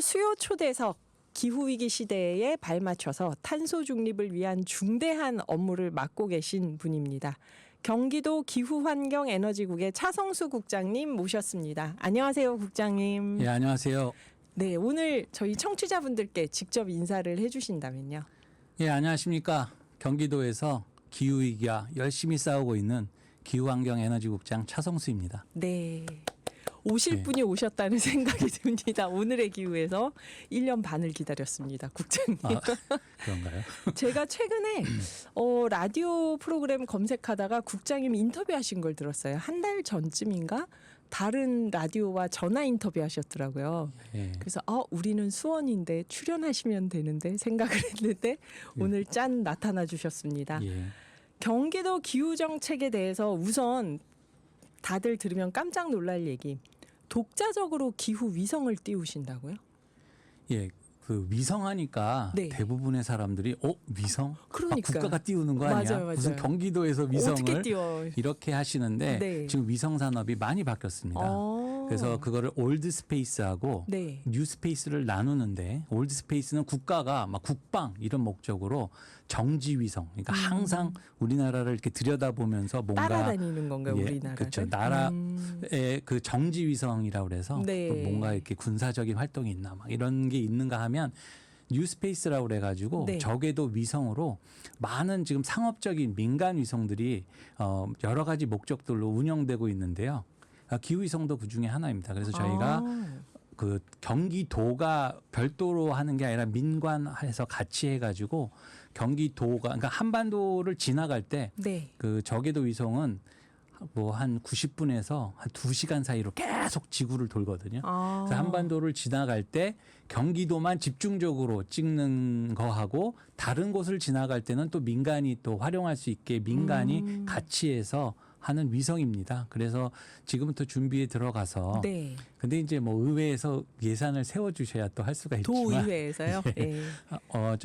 오늘 수요 초대석 기후위기 시대에 발맞춰서 탄소 중립을 위한 중대한 업무를 맡고 계신 분입니다. 경기도 기후환경에너지국의 차성수 국장님 모셨습니다. 안녕하세요, 국장님. 예, 안녕하세요. 네, 오늘 저희 청취자분들께 직접 인사를 해주신다면요. 예, 안녕하십니까. 경기도에서 기후위기와 열심히 싸우고 있는 기후환경에너지국장 차성수입니다. 네. 오실 네. 분이 오셨다는 생각이 듭니다. 오늘의 기후에서 1년 반을 기다렸습니다, 국장님. 그런가요? 제가 최근에 라디오 프로그램 검색하다가 국장님 인터뷰하신 걸 들었어요. 한 달 전쯤인가? 다른 라디오와 전화 인터뷰하셨더라고요. 예. 그래서 우리는 수원인데 출연하시면 되는데 생각을 했는데 오늘 짠 나타나 주셨습니다. 예. 경기도 기후정책에 대해서 우선 다들 들으면 깜짝 놀랄 얘기. 독자적으로 기후 위성을 띄우신다고요? 예. 그 위성하니까 네. 대부분의 사람들이 위성? 그러니까. 국가가 띄우는 거 아니야? 맞아요. 무슨 경기도에서 위성을 어떻게 띄워? 이렇게 하시는데 네. 지금 위성 산업이 많이 바뀌었습니다. 그래서 그거를 올드 스페이스하고 네. 뉴 스페이스를 나누는데 올드 스페이스는 국가가 막 국방 이런 목적으로 정지 위성, 그러니까 항상 우리나라를 이렇게 들여다보면서 뭔가 따라다니는 건가요, 우리나라를? 그렇죠. 나라의 그 정지 위성이라고 그래서 네. 또 뭔가 이렇게 군사적인 활동이 있나 막 이런 게 있는가 하면 뉴스페이스라고 그래가지고 네. 저궤도 위성으로 많은 지금 상업적인 민간 위성들이 여러 가지 목적들로 운영되고 있는데요. 기후위성도 그 중에 하나입니다. 그래서 저희가 그 경기도가 별도로 하는 게 아니라 민관해서 같이 해가지고 경기도가 그러니까 한반도를 지나갈 때 네. 그 저궤도 위성은 뭐 한 90분에서 한 2시간 사이로 계속 지구를 돌거든요. 그래서 한반도를 지나갈 때 경기도만 집중적으로 찍는 거하고 다른 곳을 지나갈 때는 또 민간이 또 활용할 수 있게 민간이 같이 해서 하는 위성입니다. 그래서 지금부터 준비에 들어가서 네. 근데 이제 뭐 의회에서 예산을 세워 주셔야 또 할 수가 있지만 도의회에서요? 예. 네.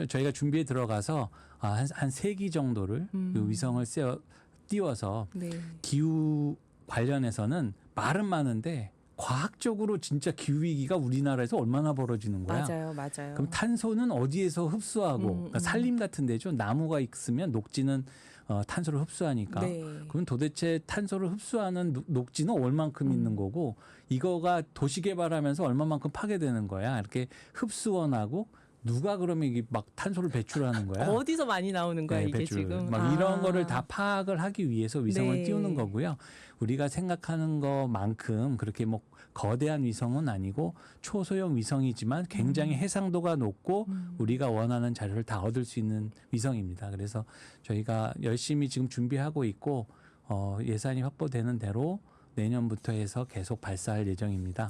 저희가 준비에 들어가서 한 3기 정도를 그 위성을 띄워서 네. 기후 관련해서는 말은 많은데 과학적으로 진짜 기후위기가 우리나라에서 얼마나 벌어지는 거야. 맞아요. 그럼 탄소는 어디에서 흡수하고 그러니까 산림 같은 데죠. 나무가 있으면 녹지는 탄소를 흡수하니까. 네. 그럼 도대체 탄소를 흡수하는 녹지는 얼만큼 있는 거고 이거가 도시개발하면서 얼마만큼 파괴되는 거야. 이렇게 흡수원하고 누가 그러면 이게 막 탄소를 배출하는 거야? 어디서 많이 나오는 거야, 네, 이게 배출. 지금? 막 이런 거를 다 파악을 하기 위해서 위성을 네. 띄우는 거고요. 우리가 생각하는 것만큼 그렇게 뭐 거대한 위성은 아니고 초소형 위성이지만 굉장히 해상도가 높고 우리가 원하는 자료를 다 얻을 수 있는 위성입니다. 그래서 저희가 열심히 지금 준비하고 있고 예산이 확보되는 대로 내년부터 해서 계속 발사할 예정입니다.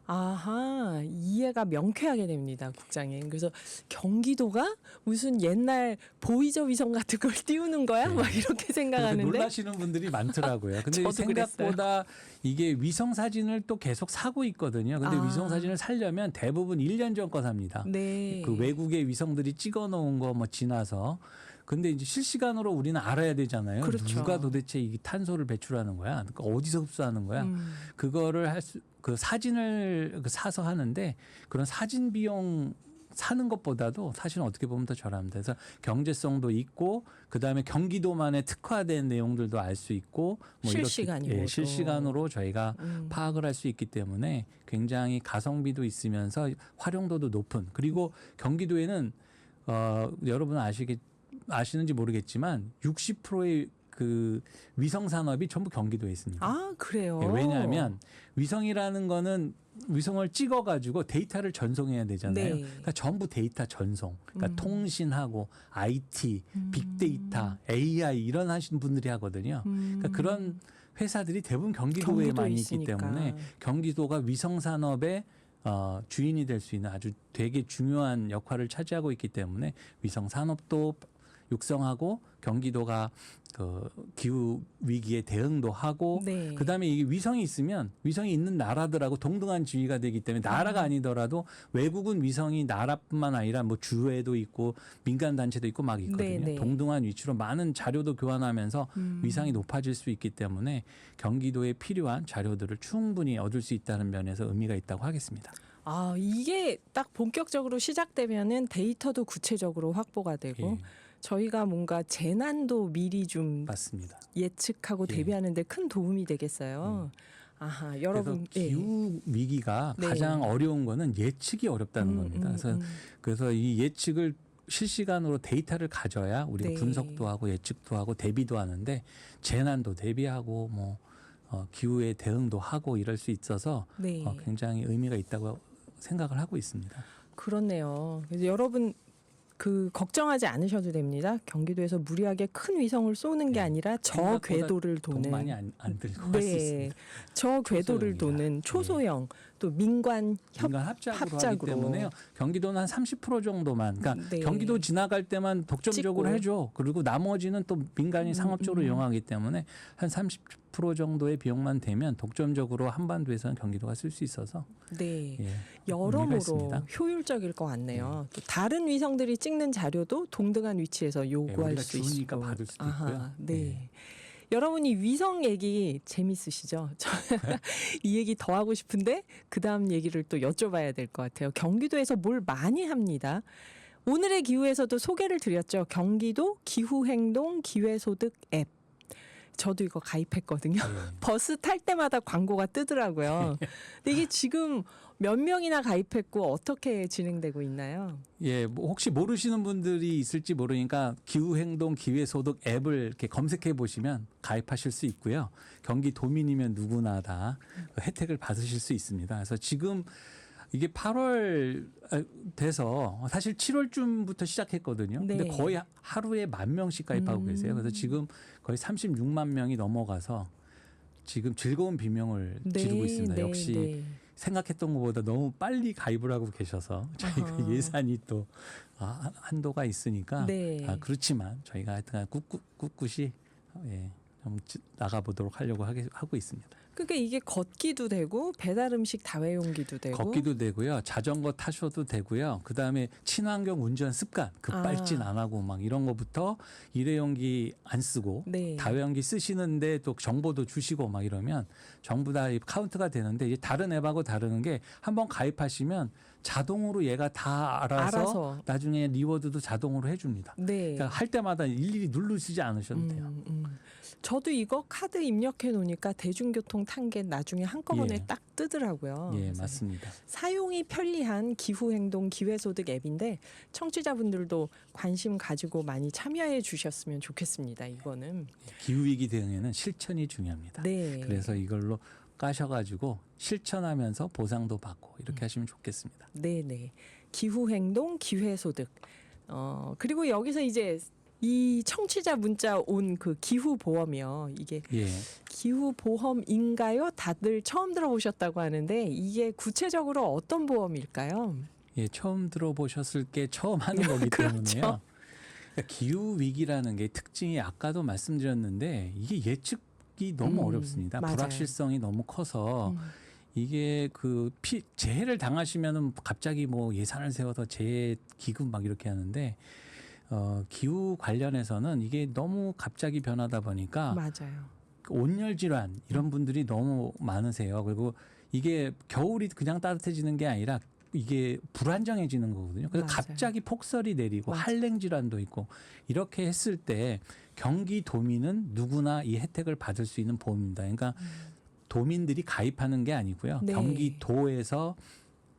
아하, 이해가 명쾌하게 됩니다, 국장님. 그래서 경기도가 무슨 옛날 보이저 위성 같은 걸 띄우는 거야? 네. 막 이렇게 생각하는데. 놀라시는 분들이 많더라고요. 근데 저도 생각보다 이게 위성 사진을 또 계속 사고 있거든요. 근데 위성 사진을 사려면 대부분 1년 전 거 삽니다. 네. 그 외국의 위성들이 찍어 놓은 거 뭐 지나서. 근데 이제 실시간으로 우리는 알아야 되잖아요. 그렇죠. 누가 도대체 이 탄소를 배출하는 거야? 그러니까 어디서 흡수하는 거야? 그거를 그 사진을 사서 하는데 그런 사진 비용 사는 것보다도 사실은 어떻게 보면 더 저렴합니다. 그래서 경제성도 있고 그다음에 경기도만의 특화된 내용들도 알 수 있고 뭐 실시간이고 이렇게, 실시간으로 저희가 파악을 할 수 있기 때문에 굉장히 가성비도 있으면서 활용도도 높은 그리고 경기도에는 여러분 아시는지 모르겠지만 60%의 그 위성 산업이 전부 경기도에 있습니다. 아, 그래요? 네, 왜냐하면 위성이라는 거는 위성을 찍어가지고 데이터를 전송해야 되잖아요. 네. 그러니까 전부 데이터 전송, 그러니까 통신하고 IT, 빅데이터, AI 이런 하신 분들이 하거든요. 그러니까 그런 회사들이 대부분 경기도에 많이 있으니까. 있기 때문에 경기도가 위성 산업의 주인이 될 수 있는 아주 되게 중요한 역할을 차지하고 있기 때문에 위성 산업도 육성하고 경기도가 그 기후 위기에 대응도 하고 네. 그다음에 이게 위성이 있으면 위성이 있는 나라들하고 동등한 지위가 되기 때문에 나라가 아니더라도 외국은 위성이 나라뿐만 아니라 뭐 주에도 있고 민간 단체도 있고 막 있거든요. 네, 네. 동등한 위치로 많은 자료도 교환하면서 위상이 높아질 수 있기 때문에 경기도에 필요한 자료들을 충분히 얻을 수 있다는 면에서 의미가 있다고 하겠습니다. 이게 딱 본격적으로 시작되면은 데이터도 구체적으로 확보가 되고 예, 저희가 뭔가 재난도 미리 좀 맞습니다. 예측하고 예. 대비하는 데 큰 도움이 되겠어요. 아하, 여러분. 그래서 기후 위기가 네. 가장 어려운 거는 예측이 어렵다는 겁니다. 그래서 이 예측을 실시간으로 데이터를 가져야 우리가 네. 분석도 하고 예측도 하고 대비도 하는데 재난도 대비하고 뭐 기후에 대응도 하고 이럴 수 있어서 네. 굉장히 의미가 있다고 생각을 하고 있습니다. 그렇네요. 그래서 여러분 걱정하지 않으셔도 됩니다. 경기도에서 무리하게 큰 위성을 쏘는 게 아니라 저 생각보다 궤도를 돈 도는 많이 안 들고 할 수 있습니다. 저 궤도를 초소형이라. 도는 초소형 또 민관 민간 합작으로 하기 합작으로. 때문에요. 경기도는 한 30% 정도만, 그러니까 네. 경기도 지나갈 때만 독점적으로 찍고. 해줘. 그리고 나머지는 또 민간이 상업적으로 이용하기 때문에 한 30% 정도의 비용만 되면 독점적으로 한반도에서는 경기도가 쓸 수 있어서 네. 예, 의미가 여러모로 있습니다. 효율적일 것 같네요. 또 다른 위성들이 찍는 자료도 동등한 위치에서 요구할 우리가 수 주니까 있고. 받을 수도 아하, 있고요. 네. 여러분이 위성 얘기 재밌으시죠? 이 얘기 더 하고 싶은데 그 다음 얘기를 또 여쭤봐야 될 것 같아요. 경기도에서 뭘 많이 합니다. 오늘의 기후에서도 소개를 드렸죠. 경기도 기후행동 기회소득 앱. 저도 이거 가입했거든요. 예. 버스 탈 때마다 광고가 뜨더라고요. 근데 이게 지금 몇 명이나 가입했고 어떻게 진행되고 있나요? 예, 뭐 혹시 모르시는 분들이 있을지 모르니까 기후행동 기회소득 앱을 이렇게 검색해 보시면 가입하실 수 있고요. 경기도민이면 누구나 다 혜택을 받으실 수 있습니다. 그래서 지금 이게 8월 돼서 사실 7월쯤부터 시작했거든요. 네. 근데 거의 하루에 10,000명씩 가입하고 계세요. 그래서 지금 거의 36만 명이 넘어가서 지금 즐거운 비명을 지르고 있습니다. 역시 생각했던 것보다 너무 빨리 가입을 하고 계셔서 저희가 아하. 예산이 또 한도가 있으니까 네. 그렇지만 저희가 하여튼 꿋꿋이 좀 나가보도록 하려고 하고 있습니다. 그러니까 이게 걷기도 되고 배달 음식 다회용기도 되고 걷기도 되고요. 자전거 타셔도 되고요. 그다음에 친환경 운전 습관, 급발진 안 하고 막 이런 거부터 일회용기 안 쓰고 네. 다회용기 쓰시는데 또 정보도 주시고 막 이러면 전부 다 카운트가 되는데 이제 다른 앱하고 다른 게 한번 가입하시면 자동으로 얘가 다 알아서 나중에 리워드도 자동으로 해줍니다. 네. 그러니까 할 때마다 일일이 누르시지 않으셔도 돼요. 저도 이거 카드 입력해 놓으니까 대중교통 탄 게 나중에 한꺼번에 예. 딱 뜨더라고요. 예, 그래서 맞습니다. 사용이 편리한 기후행동 기회소득 앱인데 청취자분들도 관심 가지고 많이 참여해 주셨으면 좋겠습니다. 이거는. 기후위기 대응에는 실천이 중요합니다. 네. 그래서 이걸로 까셔가지고 실천하면서 보상도 받고 이렇게 하시면 좋겠습니다. 네네. 기후행동 기회소득. 그리고 여기서 이제 이 청취자 문자 온 그 기후보험이요. 이게 예. 기후보험인가요? 다들 처음 들어보셨다고 하는데 이게 구체적으로 어떤 보험일까요? 예, 처음 들어보셨을 게 처음 하는 거기 그렇죠. 때문에요. 그러니까 기후 위기라는 게 특징이 아까도 말씀드렸는데 이게 예측이 너무 어렵습니다. 맞아요. 불확실성이 너무 커서 이게 재해를 당하시면은 갑자기 뭐 예산을 세워서 재해 기금 막 이렇게 하는데 기후 관련해서는 이게 너무 갑자기 변하다 보니까 맞아요. 온열 질환 이런 분들이 너무 많으세요. 그리고 이게 겨울이 그냥 따뜻해지는 게 아니라 이게 불안정해지는 거거든요. 그래서 맞아요. 갑자기 폭설이 내리고 맞아요. 한랭 질환도 있고 이렇게 했을 때 경기도민은 누구나 이 혜택을 받을 수 있는 보험입니다. 그러니까 도민들이 가입하는 게 아니고요. 네. 경기도에서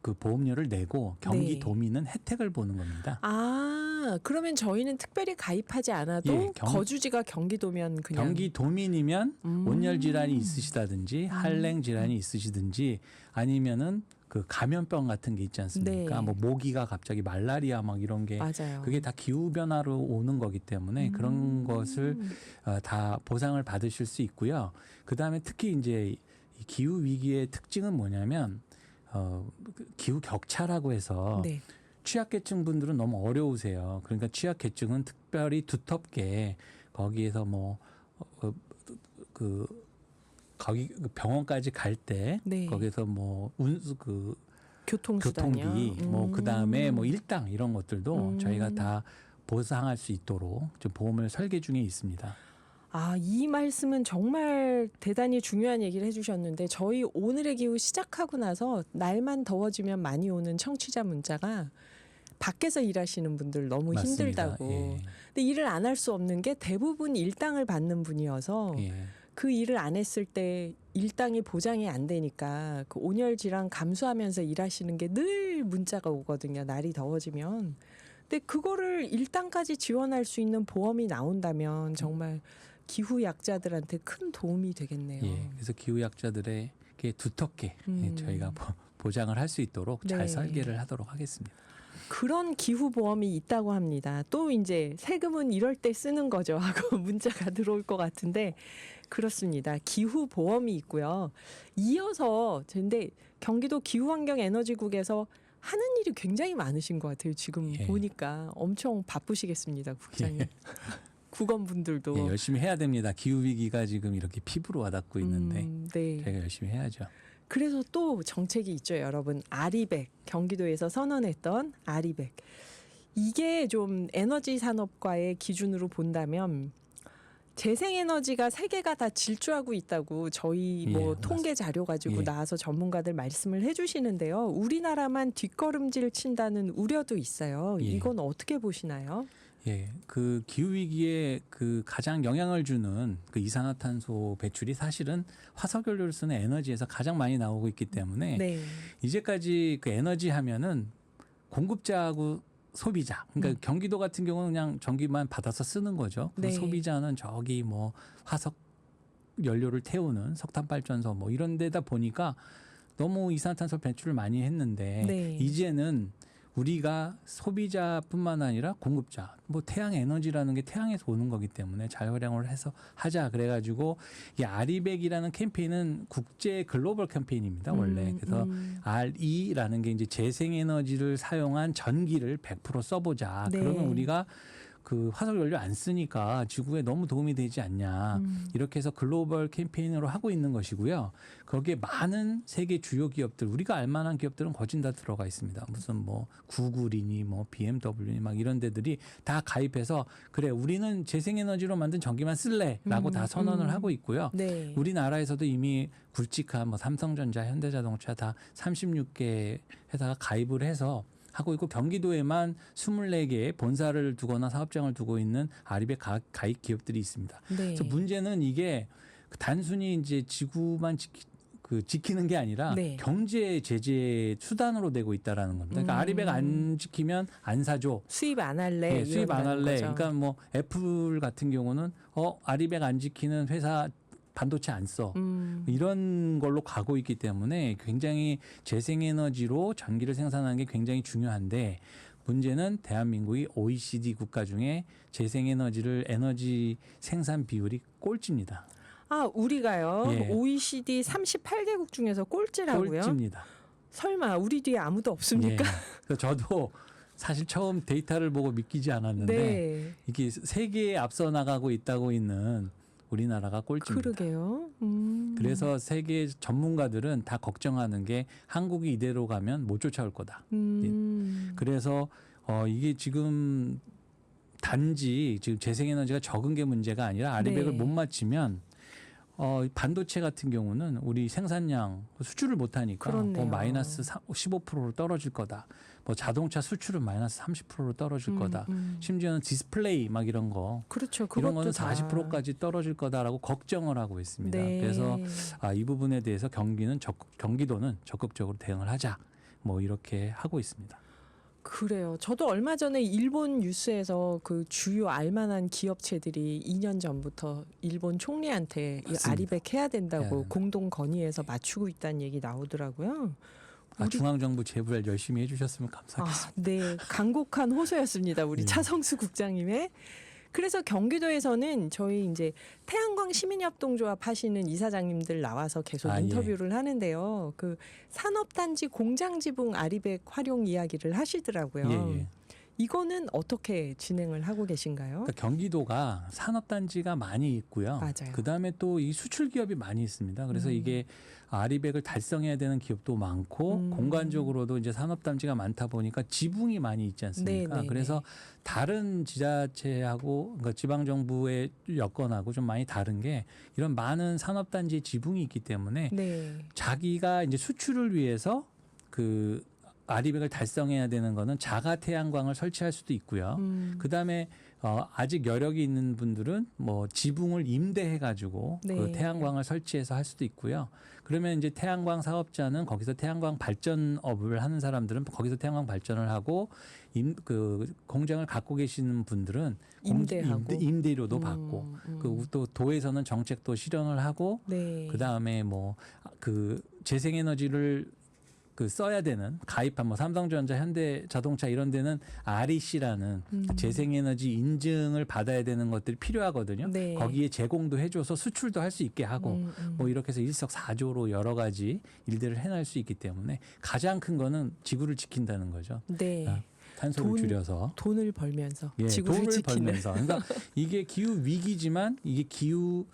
그 보험료를 내고 경기도민은 혜택을 보는 겁니다. 그러면 저희는 특별히 가입하지 않아도 예, 거주지가 경기도면 그냥 경기도민이면 온열 질환이 있으시다든지 한랭 질환이 있으시든지 아니면은 그 감염병 같은 게 있지 않습니까? 네. 뭐 모기가 갑자기 말라리아 막 이런 게 맞아요. 그게 다 기후 변화로 오는 거기 때문에 그런 것을 다 보상을 받으실 수 있고요. 그다음에 특히 이제 이 기후 위기의 특징은 뭐냐면 기후 격차라고 해서 네. 취약계층 분들은 너무 어려우세요. 그러니까 취약계층은 특별히 두텁게 거기에서 거기 병원까지 갈 때 네. 거기서 뭐 교통수단이요. 교통비 뭐 그다음에 뭐 일당 이런 것들도 저희가 다 보상할 수 있도록 좀 보험을 설계 중에 있습니다. 이 말씀은 정말 대단히 중요한 얘기를 해주셨는데 저희 오늘의 기후 시작하고 나서 날만 더워지면 많이 오는 청취자 문자가 밖에서 일하시는 분들 너무 맞습니다. 힘들다고. 예. 근데 일을 안 할 수 없는 게 대부분 일당을 받는 분이어서 예. 그 일을 안 했을 때 일당이 보장이 안 되니까 그 온열 질환 감수하면서 일하시는 게 늘 문자가 오거든요. 날이 더워지면. 근데 그거를 일당까지 지원할 수 있는 보험이 나온다면 정말 기후 약자들한테 큰 도움이 되겠네요. 예. 그래서 기후 약자들에게 두텁게 저희가 보장을 할 수 있도록 잘 네. 설계를 하도록 하겠습니다. 그런 기후 보험이 있다고 합니다. 또 이제 세금은 이럴 때 쓰는 거죠 하고 문자가 들어올 것 같은데 그렇습니다. 기후 보험이 있고요. 이어서 근데 경기도 기후환경에너지국에서 하는 일이 굉장히 많으신 것 같아요. 지금 예. 보니까 엄청 바쁘시겠습니다, 국장님. 국원분들도. 예, 열심히 해야 됩니다. 기후 위기가 지금 이렇게 피부로 와닿고 있는데 네. 저희가 열심히 해야죠. 그래서 또 정책이 있죠, 여러분. 아리백, 경기도에서 선언했던 아리백. 이게 좀 에너지 산업과의 기준으로 본다면 재생에너지가 세계가 다 질주하고 있다고 저희 뭐 예, 통계 자료 가지고 예. 나와서 전문가들 말씀을 해주시는데요. 우리나라만 뒷걸음질 친다는 우려도 있어요. 예. 이건 어떻게 보시나요? 예, 그 기후 위기에 그 가장 영향을 주는 그 이산화탄소 배출이 사실은 화석연료를 쓰는 에너지에서 가장 많이 나오고 있기 때문에 네. 이제까지 그 에너지 하면은 공급자하고 소비자. 그러니까 경기도 같은 경우는 그냥 전기만 받아서 쓰는 거죠. 네. 소비자는 저기 뭐 화석 연료를 태우는 석탄 발전소 뭐 이런 데다 보니까 너무 이산화탄소 배출을 많이 했는데 네. 이제는 우리가 소비자뿐만 아니라 공급자, 뭐 태양 에너지라는 게 태양에서 오는 거기 때문에 잘 활용을 해서 하자. 그래가지고 이 아리백이라는 캠페인은 국제 글로벌 캠페인입니다. 원래 그래서 RE라는 게 이제 재생에너지를 사용한 전기를 100% 써보자. 네. 그러면 우리가 그 화석 연료 안 쓰니까 지구에 너무 도움이 되지 않냐. 이렇게 해서 글로벌 캠페인으로 하고 있는 것이고요. 거기에 많은 세계 주요 기업들, 우리가 알만한 기업들은 거진 다 들어가 있습니다. 무슨 뭐 구글이니 뭐 BMW니 막 이런 데들이 다 가입해서 그래 우리는 재생에너지로 만든 전기만 쓸래라고 다 선언을 하고 있고요. 네. 우리나라에서도 이미 굵직한 뭐 삼성전자, 현대자동차 다 36개 회사가 가입을 해서 하고 있고 경기도에만 24개의 본사를 두거나 사업장을 두고 있는 아리백 가입 기업들이 있습니다. 네. 그래서 문제는 이게 단순히 이제 지구만 지키는 게 아니라 네. 경제 제재 수단으로 되고 있다라는 겁니다. 그러니까 아리백 안 지키면 안 사줘. 수입 안 할래. 네, 수입 안 이런다는 할래. 거죠. 그러니까 뭐 애플 같은 경우는 아리백 안 지키는 회사 반도체 안 써. 이런 걸로 가고 있기 때문에 굉장히 재생에너지로 전기를 생산하는 게 굉장히 중요한데 문제는 대한민국이 OECD 국가 중에 재생에너지를 에너지 생산 비율이 꼴찌입니다. 우리가요. 예. OECD 38개국 중에서 꼴찌라고요? 꼴찌입니다. 설마 우리 뒤에 아무도 없습니까? 예. 그래서 저도 사실 처음 데이터를 보고 믿기지 않았는데 네. 이게 세계에 앞서 나가고 있다고 있는 우리나라가 꼴찌입니다. 그러게요. 그래서 세계 전문가들은 다 걱정하는 게 한국이 이대로 가면 못 쫓아올 거다. 그래서 이게 지금 단지 지금 재생에너지가 적은 게 문제가 아니라 아리백을 네. 못 맞추면 반도체 같은 경우는 우리 생산량 수출을 못하니까 그렇네요. 뭐 마이너스 15%로 떨어질 거다. 뭐 자동차 수출은 마이너스 30%로 떨어질 거다. 심지어는 디스플레이 막 이런 거 그렇죠. 이런 거는 그것도 다. 40%까지 떨어질 거다라고 걱정을 하고 있습니다. 네. 그래서 이 부분에 대해서 경기도는 적극적으로 대응을 하자. 뭐 이렇게 하고 있습니다. 그래요. 저도 얼마 전에 일본 뉴스에서 그 주요 알만한 기업체들이 2년 전부터 일본 총리한테 이 맞습니다. 아리백 해야 된다고 해야 된다. 공동 건의해서 맞추고 있다는 얘기 나오더라고요. 중앙정부 제보를 열심히 해주셨으면 감사하겠습니다. 네, 간곡한 호소였습니다. 우리 예. 차성수 국장님의. 그래서 경기도에서는 저희 이제 태양광 시민협동조합 하시는 이사장님들 나와서 계속 인터뷰를 하는데요. 그 산업단지 공장지붕 아리백 활용 이야기를 하시더라고요. 예. 이거는 어떻게 진행을 하고 계신가요? 그러니까 경기도가 산업단지가 많이 있고요. 맞아요. 그다음에 또 이 수출 기업이 많이 있습니다. 그래서 이게 아리백을 달성해야 되는 기업도 많고 공간적으로도 이제 산업단지가 많다 보니까 지붕이 많이 있지 않습니까? 네네네. 그래서 다른 지자체하고 그러니까 지방 정부의 여건하고 좀 많이 다른 게 이런 많은 산업단지 지붕이 있기 때문에 네. 자기가 이제 수출을 위해서 그 아리백을 달성해야 되는 거는 자가 태양광을 설치할 수도 있고요. 그다음에 아직 여력이 있는 분들은 뭐 지붕을 임대해 가지고 네. 그 태양광을 설치해서 할 수도 있고요. 그러면 이제 태양광 사업자는 거기서 태양광 발전업을 하는 사람들은 거기서 태양광 발전을 하고 그 공장을 갖고 계시는 분들은 임대하고. 임대료도 받고 그리고 또 도에서는 정책도 실현을 하고 네. 그다음에 뭐 그 재생에너지를 그 써야 되는 가입한 뭐 삼성전자, 현대자동차 이런 데는 REC라는 재생에너지 인증을 받아야 되는 것들이 필요하거든요. 네. 거기에 제공도 해줘서 수출도 할 수 있게 하고 뭐 이렇게 해서 일석사조로 여러 가지 일들을 해낼 수 있기 때문에 가장 큰 거는 지구를 지킨다는 거죠. 네. 탄소를 줄여서 돈을 벌면서 예, 지구를 돈을 지키는. 벌면서 그러니까 이게 기후 위기지만 이게 기후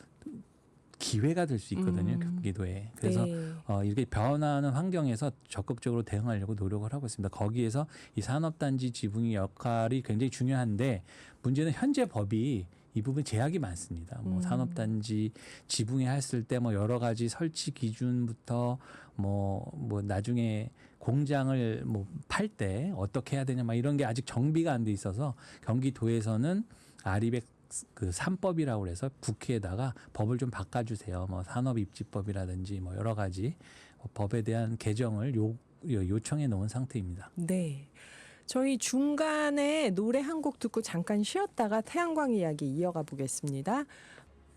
기회가 될 수 있거든요. 경기도에. 그래서 네. 이렇게 변화하는 환경에서 적극적으로 대응하려고 노력을 하고 있습니다. 거기에서 이 산업단지 지붕의 역할이 굉장히 중요한데 문제는 현재 법이 이 부분 제약이 많습니다. 뭐 산업단지 지붕에 했을 때 뭐 여러 가지 설치 기준부터 뭐 나중에 공장을 뭐 팔 때 어떻게 해야 되냐 막 이런 게 아직 정비가 안 돼 있어서 경기도에서는 아리백 그 3법이라고 그래서 국회에다가 법을 좀 바꿔주세요. 뭐 산업입지법이라든지 뭐 여러 가지 법에 대한 개정을 요청해 놓은 상태입니다. 네. 저희 중간에 노래 한 곡 듣고 잠깐 쉬었다가 태양광 이야기 이어가 보겠습니다.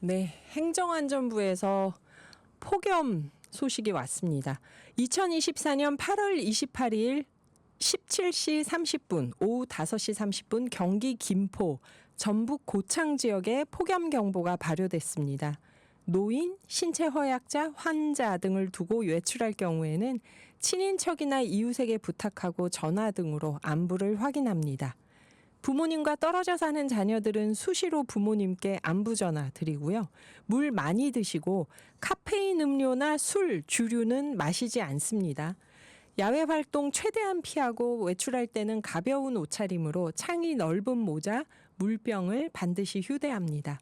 네, 행정안전부에서 폭염 소식이 왔습니다. 2024년 8월 28일 17시 30분, 오후 5시 30분 경기 김포, 전북 고창 지역에 폭염 경보가 발효됐습니다. 노인, 신체 허약자, 환자 등을 두고 외출할 경우에는 친인척이나 이웃에게 부탁하고 전화 등으로 안부를 확인합니다. 부모님과 떨어져 사는 자녀들은 수시로 부모님께 안부 전화 드리고요. 물 많이 드시고 카페인 음료나 술, 주류는 마시지 않습니다. 야외 활동 최대한 피하고 외출할 때는 가벼운 옷차림으로 창이 넓은 모자, 물병을 반드시 휴대합니다.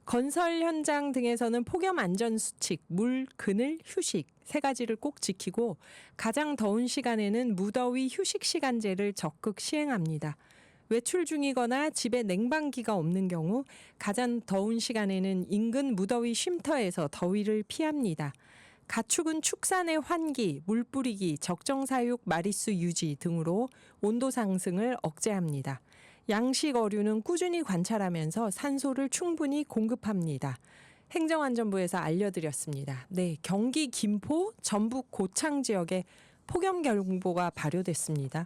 건설 현장 등에서는 폭염 안전 수칙, 물, 그늘, 휴식 세 가지를 꼭 지키고 가장 더운 시간에는 무더위 휴식 시간제를 적극 시행합니다. 외출 중이거나 집에 냉방기가 없는 경우 가장 더운 시간에는 인근 무더위 쉼터에서 더위를 피합니다. 가축은 축산의 환기, 물 뿌리기, 적정 사육, 마리수 유지 등으로 온도 상승을 억제합니다. 양식 어류는 꾸준히 관찰하면서 산소를 충분히 공급합니다. 행정안전부에서 알려드렸습니다. 네, 경기 김포, 전북 고창 지역에 폭염 경보가 발효됐습니다.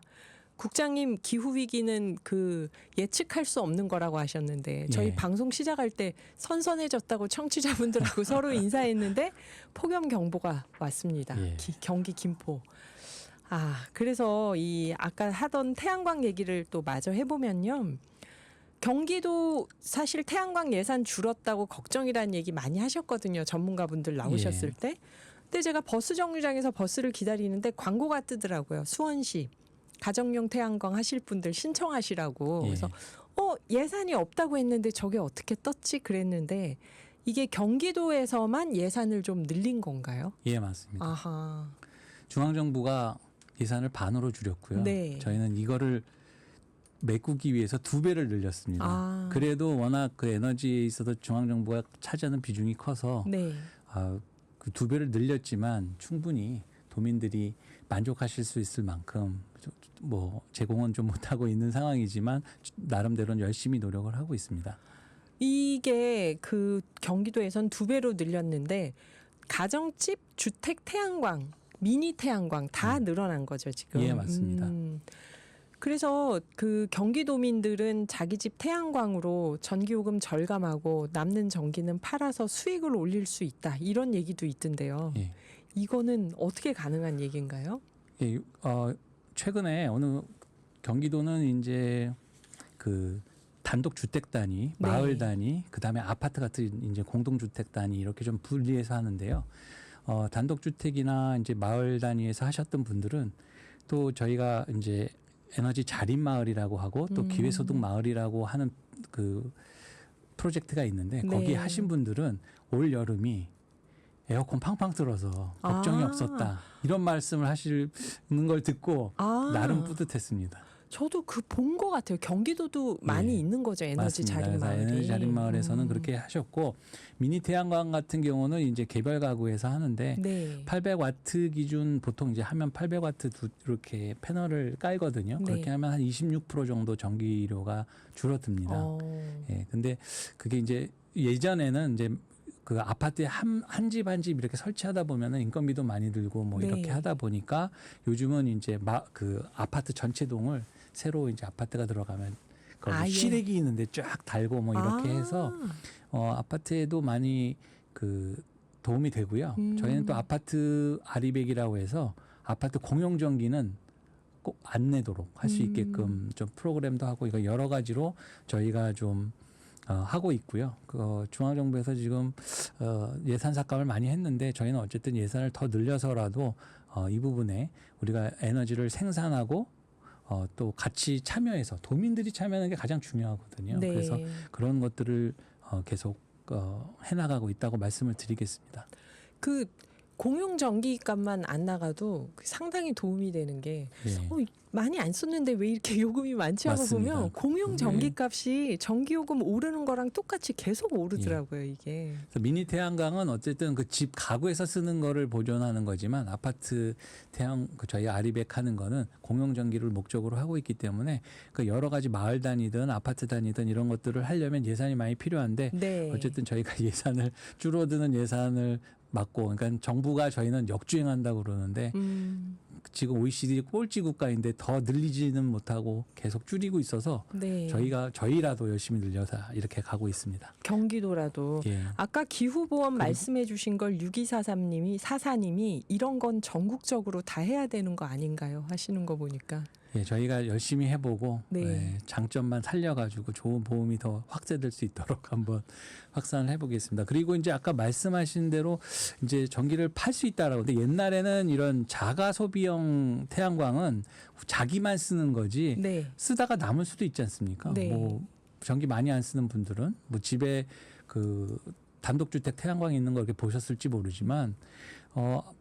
국장님, 기후 위기는 그 예측할 수 없는 거라고 하셨는데 저희 예. 방송 시작할 때 선선해졌다고 청취자분들하고 서로 인사했는데 폭염 경보가 왔습니다. 예. 경기 김포. 그래서 이 아까 하던 태양광 얘기를 또 마저 해보면요. 경기도 사실 태양광 예산 줄었다고 걱정이라는 얘기 많이 하셨거든요. 전문가분들 나오셨을 때. 근데 제가 버스 정류장에서 버스를 기다리는데 광고가 뜨더라고요. 수원시 가정용 태양광 하실 분들 신청하시라고. 그래서 예산이 없다고 했는데 저게 어떻게 떴지 그랬는데 이게 경기도에서만 예산을 좀 늘린 건가요? 예, 맞습니다. 아하. 중앙정부가 예산을 반으로 줄였고요. 네. 저희는 이거를 메꾸기 위해서 2배를 늘렸습니다. 그래도 워낙 그 에너지에 있어서 중앙정부가 차지하는 비중이 커서 네. 그 2배를 늘렸지만 충분히 도민들이 만족하실 수 있을 만큼 뭐 제공은 좀 못하고 있는 상황이지만 나름대로는 열심히 노력을 하고 있습니다. 이게 그 경기도에선 2배로 늘렸는데 가정집, 주택 태양광, 미니 태양광 다 늘어난 거죠 지금. 예, 맞습니다. 그래서 그 경기도민들은 자기 집 태양광으로 전기요금 절감하고 남는 전기는 팔아서 수익을 올릴 수 있다 이런 얘기도 있던데요. 예. 이거는 어떻게 가능한 얘기인가요? 예, 최근에 어느 경기도는 이제 그 단독 주택 단위, 마을 단위, 그다음에 아파트 같은 이제 공동 주택 단위 이렇게 좀 분리해서 하는데요. 단독 주택이나 이제 마을 단위에서 하셨던 분들은 또 저희가 이제 에너지 자립 마을이라고 하고 또 기회소득 마을이라고 하는 그 프로젝트가 있는데 거기 하신 분들은 올 여름이 에어컨 팡팡 틀어서 걱정이 없었다 이런 말씀을 하시는 걸 듣고 나름 뿌듯했습니다. 저도 그 본 것 같아요. 경기도도 많이 있는 거죠. 에너지 맞습니다. 자립 마을이. 에너지 자립 마을에서는 그렇게 하셨고 미니 태양광 같은 경우는 이제 개별 가구에서 하는데 800와트 기준 보통 이제 하면 800와트 이렇게 패널을 깔거든요. 그렇게 하면 한 26% 정도 전기료가 줄어듭니다. 예. 근데 그게 이제 예전에는 이제 그 아파트에 한 집 한 집 이렇게 설치하다 보면은 인건비도 많이 들고 뭐 이렇게 하다 보니까 요즘은 이제 그 아파트 전체 동을 새로 이제 아파트가 들어가면 거기 시래기 있는데 쫙 달고 뭐 이렇게 해서 아파트에도 많이 그 도움이 되고요. 저희는 또 아파트 아리백이라고 해서 아파트 공용 전기는 꼭 안 내도록 할 수 있게끔 좀 프로그램도 하고 이거 여러 가지로 저희가 좀 하고 있고요. 중앙정부에서 지금 예산 삭감을 많이 했는데 저희는 어쨌든 예산을 더 늘려서라도 이 부분에 우리가 에너지를 생산하고 또 같이 참여해서 도민들이 참여하는 게 가장 중요하거든요. 그래서 그런 것들을 계속 해나가고 있다고 말씀을 드리겠습니다. 그 공용 전기값만 안 나가도 상당히 도움이 되는 게 많이 안 썼는데 왜 이렇게 요금이 많지 하고 맞습니다. 보면 공용 전기값이 전기요금 오르는 거랑 똑같이 계속 오르더라고요. 이게. 미니 태양광은 어쨌든 그 집 가구에서 쓰는 거를 보존하는 거지만 아파트 저희 아리백 하는 거는 공용 전기를 목적으로 하고 있기 때문에 그 여러 가지 마을 단위든 아파트 단위든 이런 것들을 하려면 예산이 많이 필요한데 어쨌든 저희가 예산을 줄어드는 예산을 맞고 그러니까 정부가 저희는 역주행한다고 그러는데 지금 OECD 꼴찌 국가인데 더 늘리지는 못하고 계속 줄이고 있어서 저희라도 열심히 늘려서 이렇게 가고 있습니다. 경기도라도 아까 기후보험 말씀해 주신 걸 6243님이 이런 건 전국적으로 다 해야 되는 거 아닌가요? 하시는 거 보니까. 저희가 열심히 해보고 장점만 살려가지고 좋은 보험이 더 확대될 수 있도록 한번 확산을 해보겠습니다. 그리고 이제 아까 말씀하신 대로 이제 전기를 팔 수 있다라고. 근데 옛날에는 이런 자가 소비형 태양광은 자기만 쓰는 거지 쓰다가 남을 수도 있지 않습니까? 뭐 전기 많이 안 쓰는 분들은 뭐 집에 그 단독주택 태양광이 있는 걸 이렇게 보셨을지 모르지만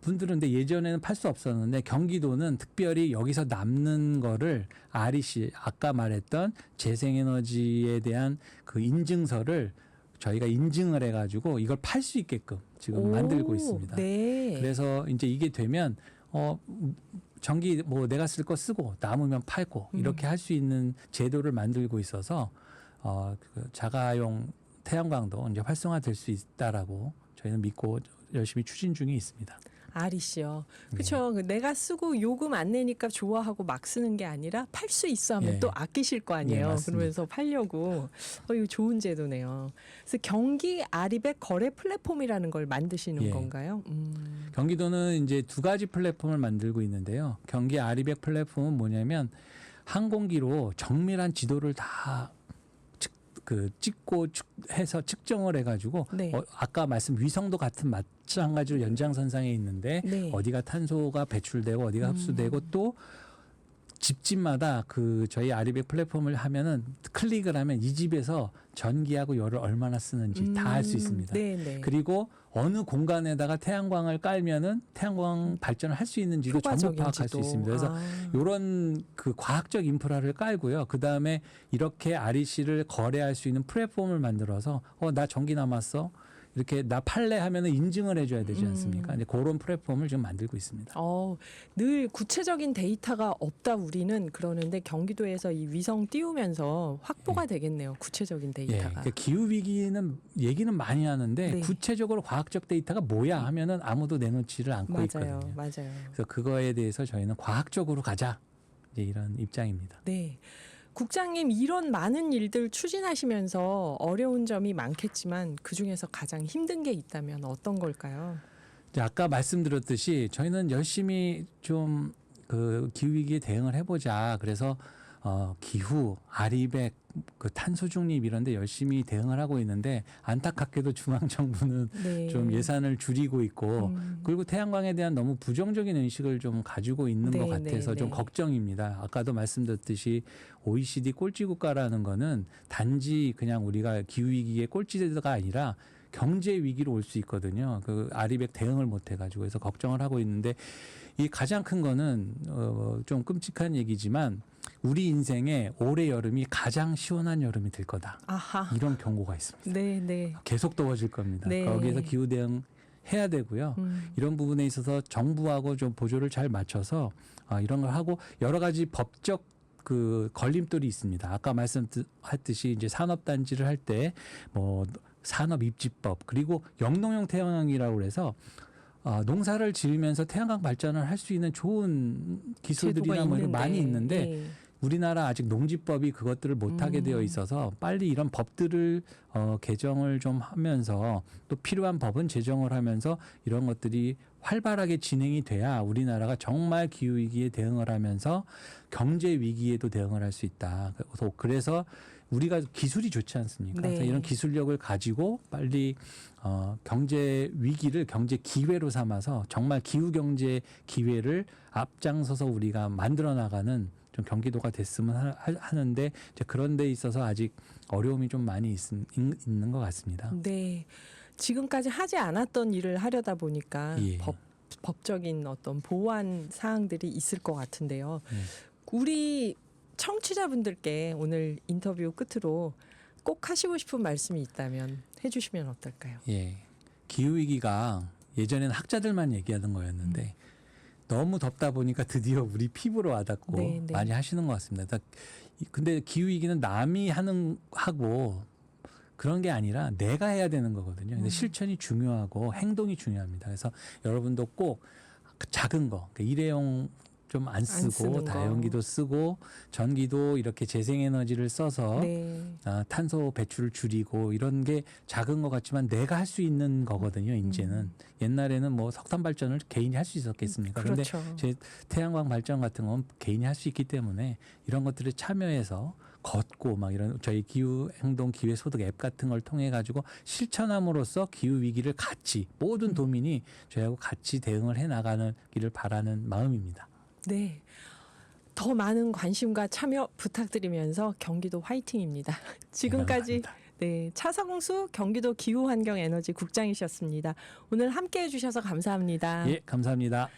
분들은 근데 예전에는 팔 수 없었는데 경기도는 특별히 여기서 남는 거를 REC 아까 말했던 재생에너지에 대한 그 인증서를 저희가 인증을 해가지고 이걸 팔 수 있게끔 지금 만들고 있습니다. 그래서 이제 이게 되면 전기 뭐 내가 쓸 거 쓰고 남으면 팔고 이렇게 할 수 있는 제도를 만들고 있어서 그 자가용 태양광도 이제 활성화될 수 있다라고 저희는 믿고 열심히 추진 중에 있습니다. REC요. 그렇죠. 내가 쓰고 요금 안 내니까 좋아하고 막 쓰는 게 아니라 팔 수 있어 하면 또 아끼실 거 아니에요. 그러면서 팔려고. 이거 좋은 제도네요. 그래서 경기 아리백 거래 플랫폼이라는 걸 만드시는 건가요? 경기도는 이제 두 가지 플랫폼을 만들고 있는데요. 경기 아리백 플랫폼은 뭐냐면 항공기로 정밀한 지도를 다 찍고 해서 측정을 해가지고 아까 말씀 위성도 같은 마찬가지로 연장선상에 있는데 어디가 탄소가 배출되고 어디가 흡수되고 또 집집마다 그 저희 아리백 플랫폼을 하면은 클릭을 하면 이 집에서 전기하고 열을 얼마나 쓰는지 다 알 수 있습니다. 그리고 어느 공간에다가 태양광을 깔면은 태양광 발전을 할 수 있는지도 전부 파악할 수 있습니다. 그래서 이런 그 과학적 인프라를 깔고요. 그 다음에 이렇게 REC를 거래할 수 있는 플랫폼을 만들어서 나 전기 남았어. 이렇게 나 팔래 하면은 인증을 해줘야 되지 않습니까? 이제 그런 플랫폼을 지금 만들고 있습니다. 늘 구체적인 데이터가 없다 우리는 그러는데 경기도에서 이 위성 띄우면서 확보가 되겠네요. 구체적인 데이터가. 그러니까 기후 위기는 얘기는 많이 하는데 구체적으로 과학적 데이터가 뭐야 하면은 아무도 내놓지를 않고 있거든요. 맞아요. 그래서 그거에 대해서 저희는 과학적으로 가자 이제 이런 입장입니다. 국장님 이런 많은 일들 추진하시면서 어려운 점이 많겠지만 그중에서 가장 힘든 게 있다면 어떤 걸까요? 아까 말씀드렸듯이 저희는 열심히 좀 그 기후위기에 대응을 해보자. 그래서 기후, 아리백, 그 탄소 중립 이런 데 열심히 대응을 하고 있는데 안타깝게도 중앙 정부는 네. 좀 예산을 줄이고 있고 음. 그리고 태양광에 대한 너무 부정적인 인식을 좀 가지고 있는 네, 것 같아서 네, 좀 네. 걱정입니다. 아까도 말씀드렸듯이 OECD 꼴찌 국가라는 거는 단지 그냥 우리가 기후 위기의 꼴찌가 아니라 경제 위기로 올 수 있거든요. 그 아리백 대응을 못 해가지고 그래서 걱정을 하고 있는데 이 가장 큰 거는 좀 끔찍한 얘기지만 우리 인생에 올해 여름이 가장 시원한 여름이 될 거다. 아하. 이런 경고가 있습니다. 네, 네. 계속 더워질 겁니다. 네. 거기에서 기후 대응 해야 되고요. 이런 부분에 있어서 정부하고 좀 보조를 잘 맞춰서 이런 걸 하고 여러 가지 법적 그 걸림돌이 있습니다. 아까 말씀했듯이 이제 산업단지를 할 때 뭐 산업입지법 그리고 영농용 태양광이라고 그래서 농사를 지으면서 태양광 발전을 할 수 있는 좋은 기술들이나 뭐 이런 많이 있는데 예. 우리나라 아직 농지법이 그것들을 못하게 되어 있어서 빨리 이런 법들을 개정을 좀 하면서 또 필요한 법은 제정을 하면서 이런 것들이 활발하게 진행이 돼야 우리나라가 정말 기후위기에 대응을 하면서 경제 위기에도 대응을 할 수 있다. 그래서 우리가 기술이 좋지 않습니까? 네. 그래서 이런 기술력을 가지고 빨리 경제 위기를 경제 기회로 삼아서 정말 기후 경제 기회를 앞장서서 우리가 만들어 나가는 좀 경기도가 됐으면 하는데 이제 그런 데 있어서 아직 어려움이 좀 많이 있는 것 같습니다. 네. 지금까지 하지 않았던 일을 하려다 보니까 예. 법적인 어떤 보완 사항들이 있을 것 같은데요. 예. 우리 청취자분들께 오늘 인터뷰 끝으로 꼭 하시고 싶은 말씀이 있다면 해주시면 어떨까요? 예. 기후 위기가 예전에는 학자들만 얘기하던 거였는데 너무 덥다 보니까 드디어 우리 피부로 와닿고 네, 네. 많이 하시는 것 같습니다. 근데 기후 위기는 남이 하고 그런 게 아니라 내가 해야 되는 거거든요. 근데 실천이 중요하고 행동이 중요합니다. 그래서 여러분도 꼭 작은 거, 일회용 좀 안 쓰는 쓰고 거. 다용기도 쓰고 전기도 이렇게 재생에너지를 써서 네. 탄소 배출을 줄이고 이런 게 작은 것 같지만 내가 할 수 있는 거거든요. 이제는 옛날에는 뭐 석탄 발전을 개인이 할 수 있었겠습니까? 그런데 그렇죠. 제 태양광 발전 같은 건 개인이 할 수 있기 때문에 이런 것들에 참여해서 걷고 막 이런 저희 기후 행동 기회 소득 앱 같은 걸 통해 가지고 실천함으로써 기후 위기를 같이 모든 도민이 저희하고 같이 대응을 해 나가기를 바라는 마음입니다. 네. 더 많은 관심과 참여 부탁드리면서 경기도 화이팅입니다. 지금까지 네, 차성수 경기도 기후환경에너지 국장이셨습니다. 오늘 함께해 주셔서 감사합니다. 예, 감사합니다.